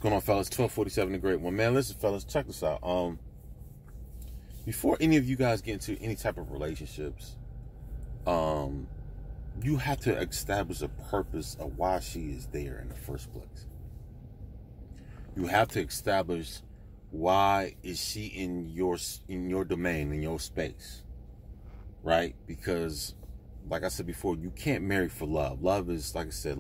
What's going on, fellas? 1247 the Great One. Man, listen, fellas, check this out. Before any of you guys get into any type of relationships, you have to establish a purpose of why she is there in the first place. You have to establish why is she in your domain, in your space, right? Because, like I said before, you can't marry for love. Love is, like I said,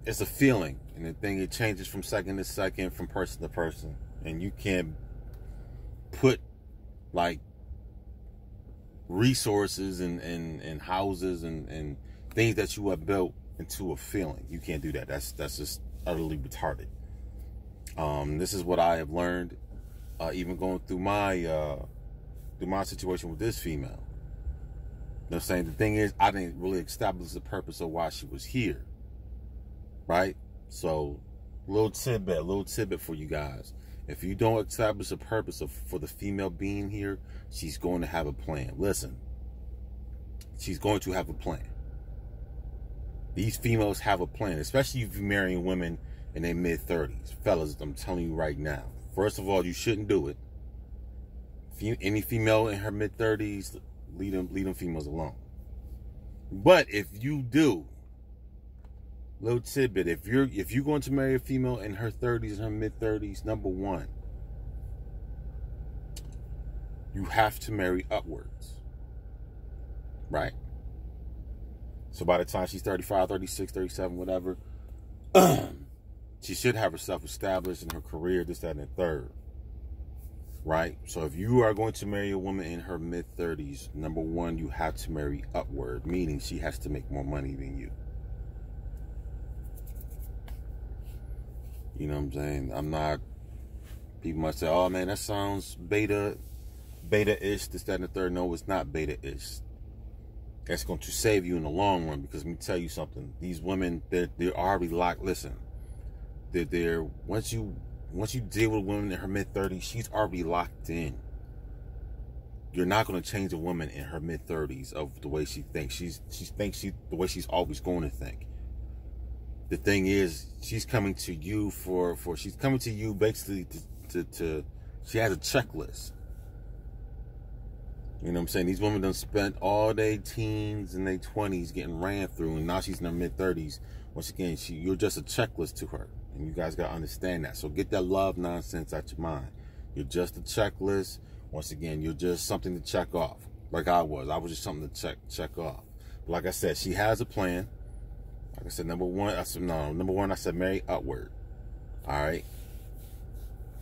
it's a feeling, and the thing, it changes from second to second, from person to person, and you can't put like resources and houses and things that you have built into a feeling. You can't do that. That's just utterly retarded. This is what I have learned, even going through my situation with this female. You know what I'm saying? The thing is, I didn't really establish the purpose of why she was here. Right? So, little tidbit for you guys. If you don't establish a purpose for the female being here, she's going to have a plan. Listen, she's going to have a plan. These females have a plan, especially if you're marrying women in their mid-30s. Fellas, I'm telling you right now. First of all, you shouldn't do it. Any female in her mid-30s, leave them females alone. But if you do, little tidbit, if you're going to marry a female in her 30s and her mid-30s, number one, you have to marry upwards. Right? So by the time she's 35, 36, 37, whatever, she should have herself established in her career, this, that, and the third. Right? So if you are going to marry a woman in her mid-30s, number one, you have to marry upward, meaning she has to make more money than you. You know what I'm saying? I'm not... People might say, oh, man, that sounds beta-ish, this, that, and the third. No, it's not beta-ish. That's going to save you in the long run, because let me tell you something. These women, they're already locked. Listen, they're once you deal with a woman in her mid-30s, she's already locked in. You're not going to change a woman in her mid-30s of the way she thinks. She thinks the way she's always going to think. The thing is, she's coming to you she's coming to you basically to she has a checklist. You know what I'm saying? These women done spent all their teens and their 20s getting ran through, and now she's in her mid-30s. Once again, you're just a checklist to her, and you guys got to understand that. So get that love nonsense out your mind. You're just a checklist. Once again, you're just something to check off, like I was. I was just something to check off. But like I said, she has a plan. Like I said, number one, I said marry upward. All right?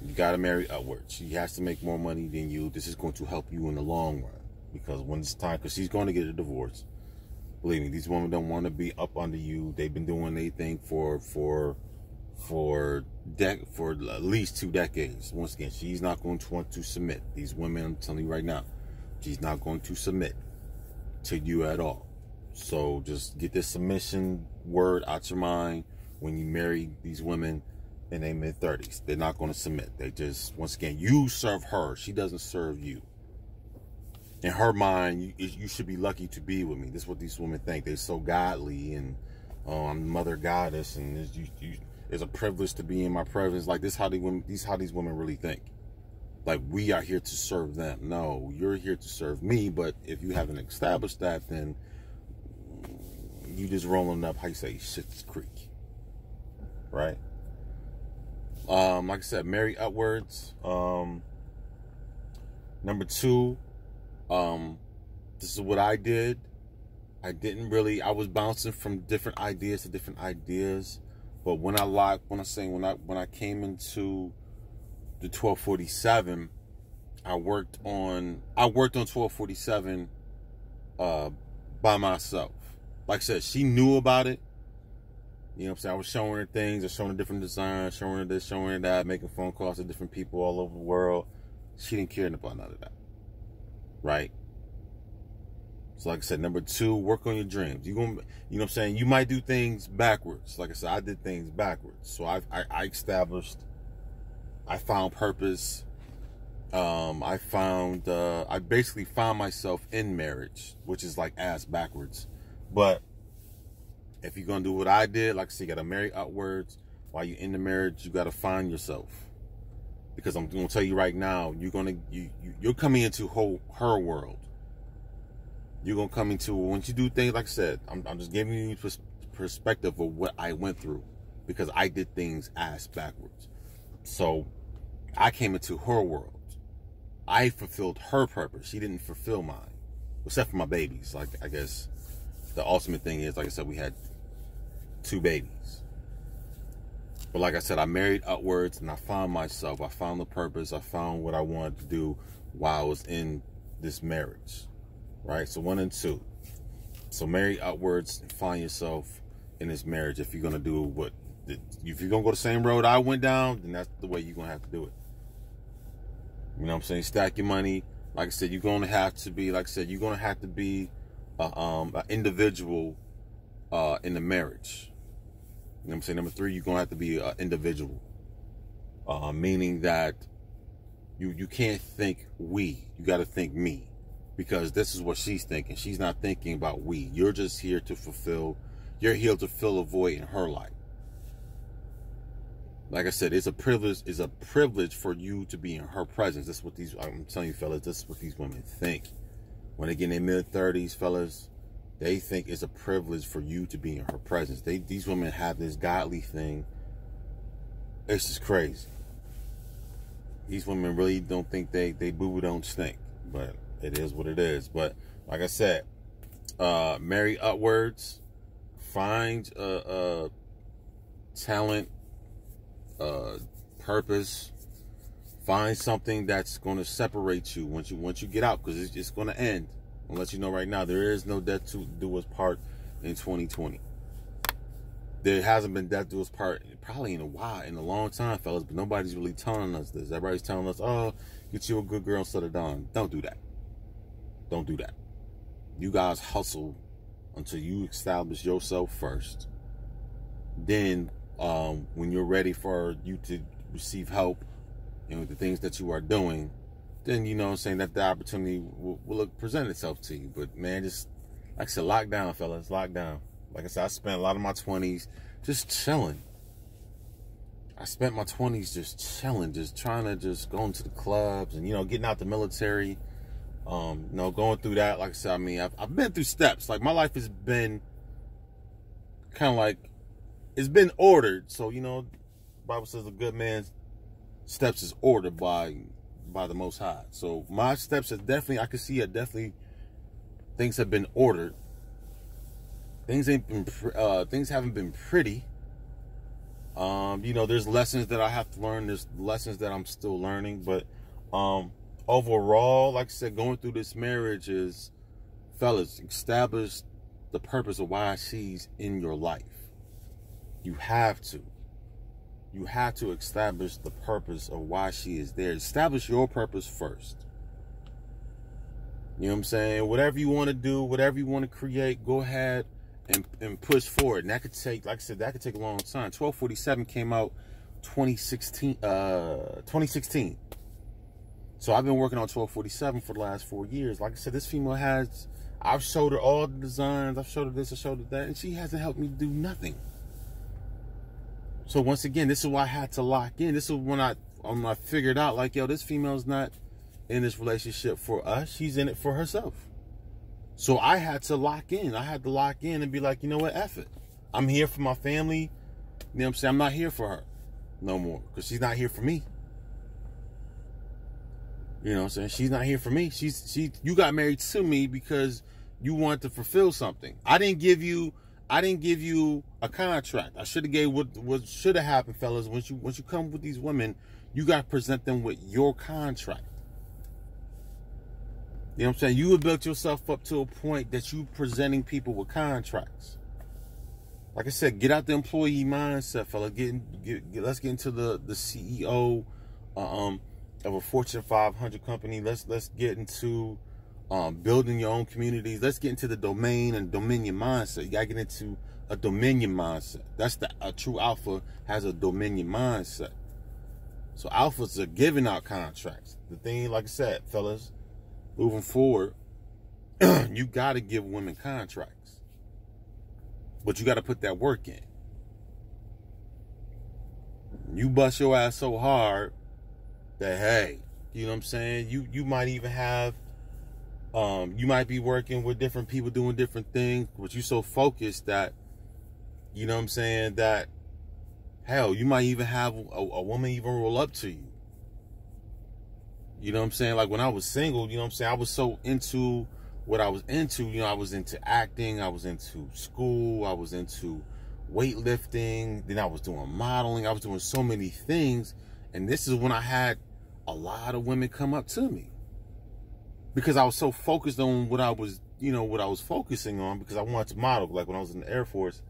You got to marry upward. She has to make more money than you. This is going to help you in the long run. Because when it's time, because she's going to get a divorce. Believe me, these women don't want to be up under you. They've been doing their thing for at least 2 decades. Once again, she's not going to want to submit. These women, I'm telling you right now, she's not going to submit to you at all. So just get this submission word out your mind when you marry these women in their mid-30s. They're not going to submit. They just, once again, you serve her. She doesn't serve you. In her mind, you should be lucky to be with me. This is what these women think. They're so godly, and oh, I'm the mother goddess, and it's a privilege to be in my presence. Like this, how these women really think. Like we are here to serve them. No, you're here to serve me. But if you haven't established that, then you just rolling up, how you say, shit's creek. Right? Like I said, marry upwards. Number two, this is what I did. I was bouncing from different ideas to different ideas. But when I came into the 1247, I worked on 1247 by myself. Like I said, she knew about it. You know what I'm saying? I was showing her things, I was showing her different designs, showing her this, showing her that, making phone calls to different people all over the world. She didn't care about none of that. Right? So like I said, number two, work on your dreams. You know what I'm saying? You might do things backwards. Like I said, I did things backwards. So I found purpose. I basically found myself in marriage, which is like ass backwards. But if you're going to do what I did, like I said, you got to marry upwards. While you're in the marriage, you got to find yourself. Because I'm going to tell you right now, you're coming into her world. You're going to come into, once you do things, like I said, I'm just giving you perspective of what I went through. Because I did things ass backwards. So I came into her world. I fulfilled her purpose. She didn't fulfill mine. Except for my babies. Like, I guess the ultimate thing is, like I said, we had 2 babies. But like I said, I married upwards and I found myself. I found the purpose. I found what I wanted to do while I was in this marriage. Right? So 1 and 2. So marry upwards and find yourself in this marriage. If you're going to do if you're going to go the same road I went down, then that's the way you're going to have to do it. You know what I'm saying? Stack your money. Like I said, you're going to have to be, an individual in the marriage. You know what I'm saying? Number 3, you're going to have to be an individual. Meaning that you can't think we. You got to think me. Because this is what she's thinking. She's not thinking about we. You're just here to you're here to fill a void in her life. Like I said, it's a privilege for you to be in her presence. That's what I'm telling you, fellas, this is what these women think. When they get in their mid-30s, fellas, they think it's a privilege for you to be in her presence. These women have this godly thing. It's just crazy. These women really don't think they boo-boo don't stink. But it is what it is. But like I said, marry upwards. Find talent. Purpose. Find something that's going to separate you once you get out, because it's going to end. I'll let you know right now, there is no death to do us part in 2020. There hasn't been death to us part probably in a long time, fellas, but nobody's really telling us this. Everybody's telling us, oh, get you a good girl and settle down. Don't do that. Don't do that. You guys hustle until you establish yourself first. Then when you're ready for you to receive help and with the things that you are doing, then, you know what I'm saying, that the opportunity will present itself to you. But, man, just, like I said, lock down, fellas, lock down. Like I said, I spent a lot of my 20s just chilling. I spent my 20s just chilling, just trying to just go into the clubs and, you know, getting out the military. You know, going through that. Like I said, I mean, I've been through steps. Like, my life has been kind of like, it's been ordered. So, you know, the Bible says a good man's steps is ordered by the Most High. So my steps are definitely, I can see it definitely, things have been ordered. Things haven't been pretty. You know, there's lessons that I have to learn. There's lessons that I'm still learning. But overall, like I said, going through this marriage is, fellas, establish the purpose of why she's in your life. You have to. You have to establish the purpose of why she is there. Establish your purpose first. You know what I'm saying? Whatever you want to do, whatever you want to create, go ahead and push forward. And that could take, like I said, that could take a long time. 1247 came out 2016. So I've been working on 1247 for the last 4 years. Like I said, this female I've showed her all the designs. I've showed her this, I showed her that. And she hasn't helped me do nothing. So once again, this is why I had to lock in. This is when I figured out, like, yo, this female's not in this relationship for us. She's in it for herself. So I had to lock in. I had to lock in and be like, you know what, F it. I'm here for my family. You know what I'm saying? I'm not here for her no more, because she's not here for me. You know what I'm saying? She's not here for me. You got married to me because you wanted to fulfill something. I didn't give you a contract. I should have gave what should have happened, fellas. Once you come with these women, you got to present them with your contract. You know what I'm saying? You have built yourself up to a point that you presenting people with contracts. Like I said, get out the employee mindset, fella. Let's get into the CEO of a Fortune 500 company. Let's get into building your own communities. Let's get into the domain and dominion mindset. You gotta get into a dominion mindset. That's a true alpha has a dominion mindset. So alphas are giving out contracts. The thing, like I said, fellas, moving forward, you gotta give women contracts, but you gotta put that work in. You bust your ass so hard that, hey, you know what I'm saying? You might even have, you might be working with different people doing different things, but you so focused that, you know what I'm saying, that, hell, you might even have a woman even roll up to you. You know what I'm saying? Like when I was single, you know what I'm saying? I was so into what I was into. You know, I was into acting. I was into school. I was into weightlifting. Then I was doing modeling. I was doing so many things. And this is when I had a lot of women come up to me. Because I was so focused on what I was, you know, what I was focusing on, because I wanted to model. Like when I was in the Air Force,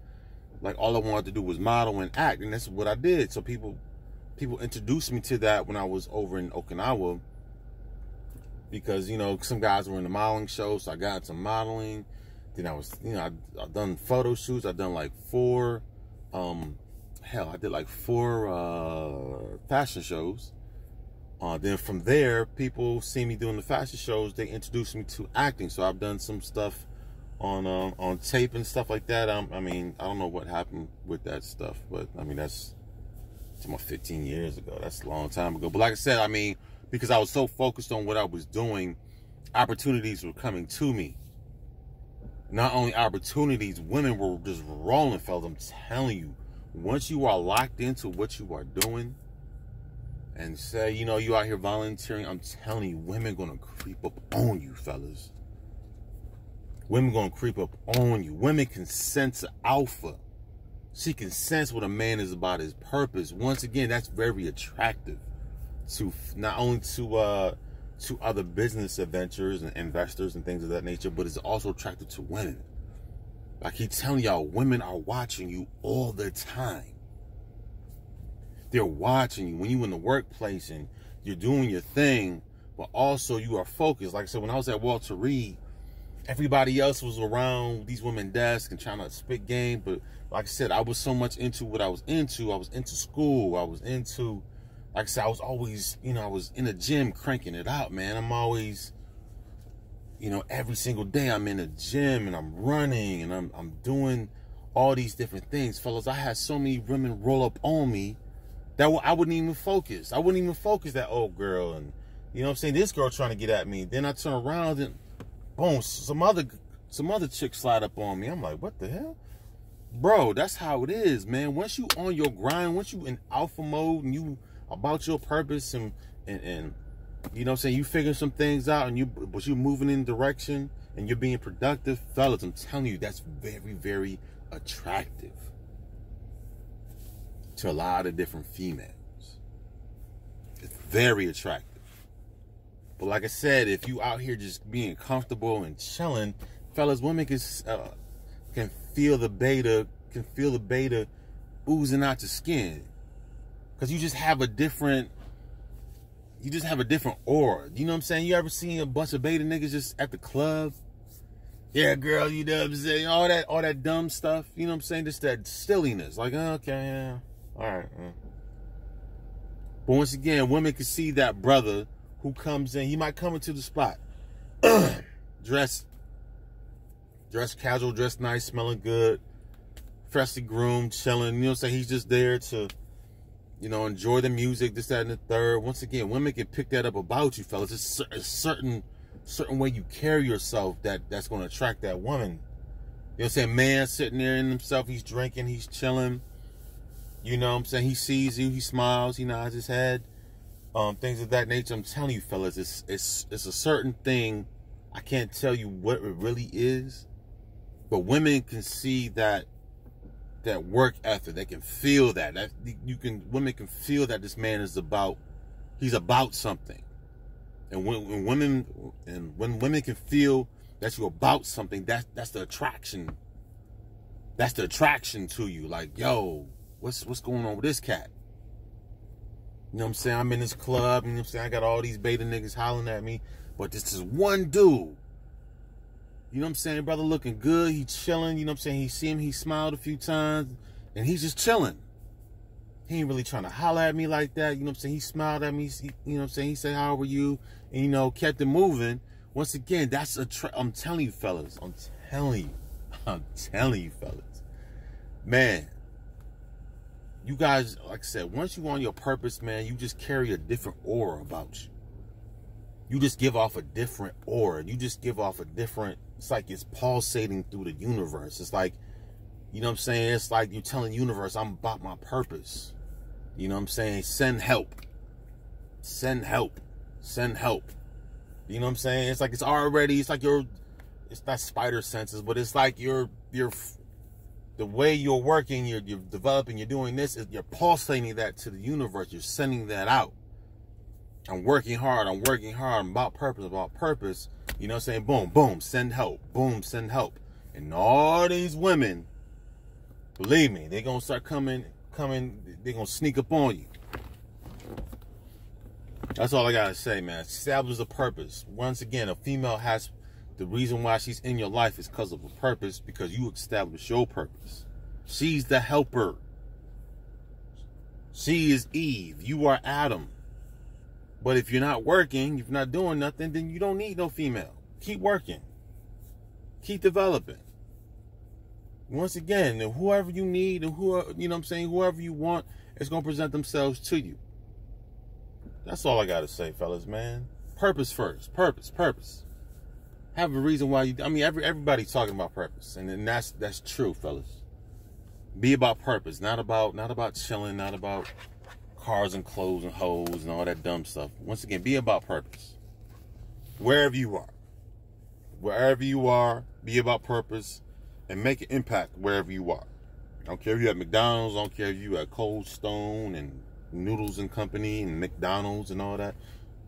like all I wanted to do was model and act. And that's what I did. So people introduced me to that when I was over in Okinawa. Because, you know, some guys were in the modeling show, so I got into modeling. Then I was, you know, I've done photo shoots. I've done like 4, I did like 4 fashion shows. Then from there, people see me doing the fashion shows. They introduced me to acting. So I've done some stuff on tape and stuff like that. I mean, I don't know what happened with that stuff, but I mean, that's about 15 years ago. That's a long time ago. But like I said, I mean, because I was so focused on what I was doing, opportunities were coming to me. Not only opportunities, women were just rolling, fellas. I'm telling you, once you are locked into what you are doing, and say, you know, you out here volunteering, I'm telling you, women gonna creep up on you, fellas. Women gonna creep up on you. Women can sense alpha. She can sense what a man is about, his purpose. Once again, that's very attractive to not only to other business adventurers and investors and things of that nature, but it's also attractive to women. I keep telling y'all, women are watching you all the time. They're watching you when you're in the workplace and you're doing your thing, but also you are focused. Like I said, when I was at Walter Reed, everybody else was around these women desks and trying to spit game. But like I said, I was so much into what I was into. I was into school. I was into, like I said, I was always, you know, I was in the gym cranking it out, man. I'm always, you know, every single day I'm in the gym and I'm running and I'm doing all these different things. Fellas, I had so many women roll up on me that I wouldn't even focus. I wouldn't even focus that old girl. And, you know what I'm saying, this girl trying to get at me. Then I turn around and, boom, some other chick slide up on me. I'm like, what the hell? Bro, that's how it is, man. Once you on your grind, once you in alpha mode and you about your purpose and you know what I'm saying, you figure some things out but you're moving in direction and you're being productive, fellas, I'm telling you, that's very, very attractive to a lot of different females. It's very attractive. But like I said, if you out here just being comfortable and chilling, fellas, women can feel the beta, oozing out your skin. Cause you just have a different aura. You know what I'm saying? You ever seen a bunch of beta niggas just at the club? Yeah, girl, you know what I'm saying? All that dumb stuff. You know what I'm saying? Just that silliness. Like, okay, yeah, all right. But once again, women can see that brother who comes in. He might come into the spot, dress casual, dress nice, smelling good, freshly groomed, chilling. You know what I'm saying? He's just there to, you know, enjoy the music, this, that, and the third. Once again, women can pick that up about you, fellas. It's a certain way you carry yourself that's going to attract that woman. You know what I'm saying? Man sitting there in himself, he's drinking, he's chilling. You know what I'm saying? He sees you, he smiles, he nods his head. Things of that nature. I'm telling you, fellas, it's a certain thing. I can't tell you what it really is, but women can see that work ethic. They can feel that. Women can feel that this man is he's about something. And when women can feel that you're about something, that's the attraction. That's the attraction to you. Like, yo, what's going on with this cat? You know what I'm saying? I'm in this club, you know what I'm saying? I got all these beta niggas hollering at me, but this is one dude. You know what I'm saying? Brother looking good, he chilling, you know what I'm saying? He see him, he smiled a few times, and he's just chilling. He ain't really trying to holler at me like that, you know what I'm saying? He smiled at me, you know what I'm saying? He said, how are you? And, you know, kept it moving. Once again, that's I'm telling you, fellas. I'm telling you, fellas. Man, you guys, like I said, once you on your purpose, man, you just carry a different aura about you. You just give off a different aura. You just give off a different, it's like it's pulsating through the universe. It's like, you know what I'm saying? It's like you're telling the universe, I'm about my purpose. You know what I'm saying? Send help. Send help. Send help. You know what I'm saying? It's like it's already, it's like it's not spider senses, but it's like you're the way you're working, you're developing, you're doing this, you're pulsating that to the universe. You're sending that out. I'm working hard. I'm working hard. I'm about purpose, about purpose. You know what I'm saying? Boom, boom, send help. Boom, send help. And all these women, believe me, they're going to start coming, they're going to sneak up on you. That's all I got to say, man. Establish a purpose. Once again, a female has, the reason why she's in your life is because of a purpose, because you establish your purpose. She's the helper. She is Eve. You are Adam. But if you're not working, if you're not doing nothing, then you don't need no female. Keep working. Keep developing. Once again, whoever you need, and whoever, you know what I'm saying, whoever you want, is going to present themselves to you. That's all I got to say, fellas, man. Purpose first. Purpose, purpose. Have a reason why you, I mean, everybody's talking about purpose. And that's true, fellas. Be about purpose, not about chilling, not about cars and clothes and hoes and all that dumb stuff. Once again, be about purpose. Wherever you are. Wherever you are, be about purpose and make an impact wherever you are. I don't care if you're at McDonald's, I don't care if you're at Cold Stone and Noodles and Company and McDonald's and all that.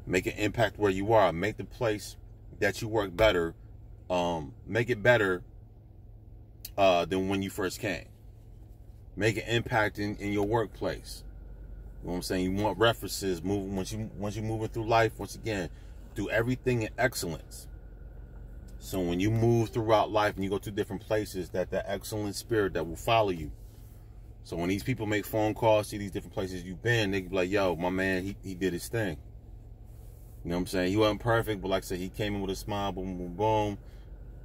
Make an impact where you are. Make the place that you work better. Make it better than when you first came. Make an impact in your workplace. You know what I'm saying? You want references moving once you're moving through life. Once again, do everything in excellence. So when you move throughout life and you go to different places, that excellent spirit that will follow you. So when these people make phone calls to these different places you've been, they can be like, yo, my man, he did his thing. You know what I'm saying? He wasn't perfect, but like I said, he came in with a smile, boom, boom, boom.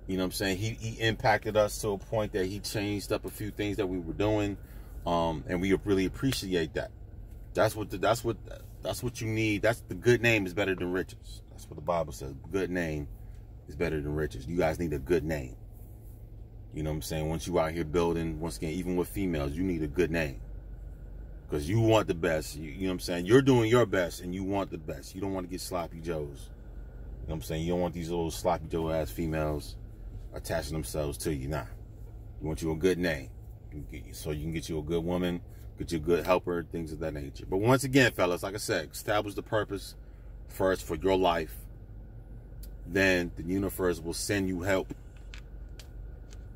You know what I'm saying? He impacted us to a point that he changed up a few things that we were doing. And we really appreciate that. That's what you need. That's the good name is better than riches. That's what the Bible says. Good name is better than riches. You guys need a good name. You know what I'm saying? Once you out here building, once again, even with females, you need a good name. Because you want the best. You know what I'm saying? You're doing your best and you want the best. You don't want to get sloppy joes. You know what I'm saying? You don't want these little sloppy joe ass females attaching themselves to you. Nah. You want you a good name. So you can get you a good woman, get you a good helper, things of that nature. But once again, fellas, like I said, establish the purpose first for your life. Then the universe will send you help.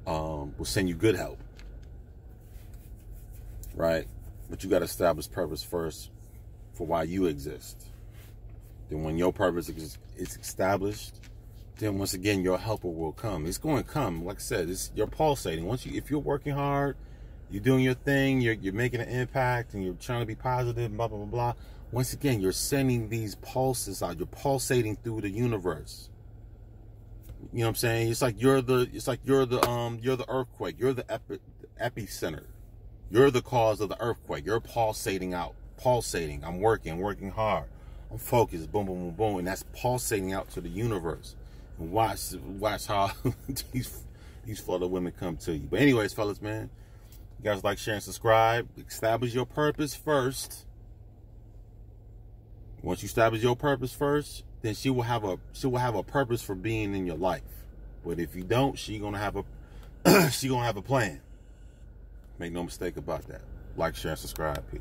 Will send you good help. Right? But you got to establish purpose first for why you exist. Then when your purpose is established, then once again, your helper will come. It's going to come. Like I said, you're pulsating. If you're working hard, you're doing your thing, you're making an impact, and you're trying to be positive, blah, blah, blah, blah. Once again, you're sending these pulses out. You're pulsating through the universe. You know what I'm saying? It's like you're the earthquake. You're the epicenter. You're the cause of the earthquake. You're pulsating out. Pulsating. I'm working hard. I'm focused. Boom, boom, boom, boom. And that's pulsating out to the universe. And watch how these fellow women come to you. But anyways, fellas, man, you guys like, share, and subscribe. Establish your purpose first. Once you establish your purpose first, then she will have a purpose for being in your life. But if you don't, she's gonna have a plan. Make no mistake about that. Like, share, and subscribe. Peace.